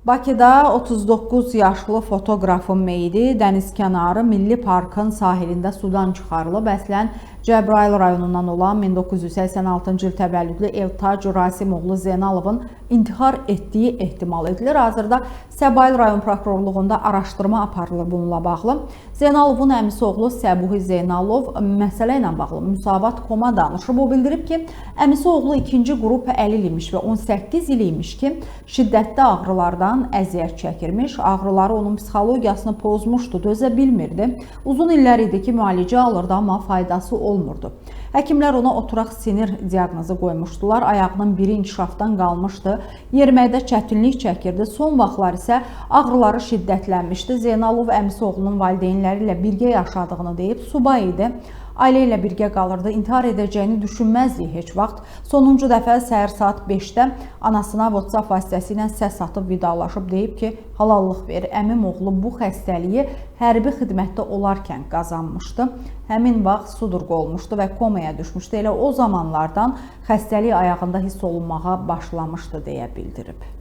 Bakıda 39 yaşlı fotoqrafın meyidi dənizkənarı Milli Parkın sahilində sudan çıxarılıb. Əslən, Cəbrayıl rayonundan olan 1986-cı il təvəllüdlü Eltac Rasimoğlu Zeynalovun intihar etdiyi ehtimal edilir. Hazırda Səbail rayon prokurorluğunda araşdırma aparılır bununla bağlı. Zeynalovun əmisi oğlu Səbuhi Zeynalov məsələ ilə bağlı Müsavat.com-a danışıb. O bildirib ki, əmisi oğlu 2-ci qrup əlil imiş və 18 il imiş ki, şiddətli ağrılardan əziyyət çəkirmiş. Ağrıları onun psixologiyasını pozmuşdu, dözə bilmirdi. Uzun illər idi ki, müalicə alırdı, amma faydası olmurdu. Həkimlər ona oturaq sinir diaqnozu qoymuşdular. Ayağının biri inkişafdan qalmışdı. Yeriməkdə çətinlik çəkirdi. Son vaxtlar isə ağrıları şiddətlənmişdi. Zeynalov əmisi oğlunun valideynləri ilə birgə yaşadığını deyib, subay idi. Ailə ilə birgə qalırdı. İntihar edəcəyini düşünməzdik heç vaxt. Sonuncu dəfə səhər saat 5-də anasına WhatsApp vasitəsilə səs atıb vidalaşıb, deyib ki, halallıq ver. Əmim oğlu bu xəstəliyi hərbi xidmətdə olarkən qazanmışdı. Həmin vaxt sudurq olmuşdu və komaya düşmüşdü. Elə o zamanlardan xəstəlik ayağında hiss olunmağa başlamışdı deyə bildirib.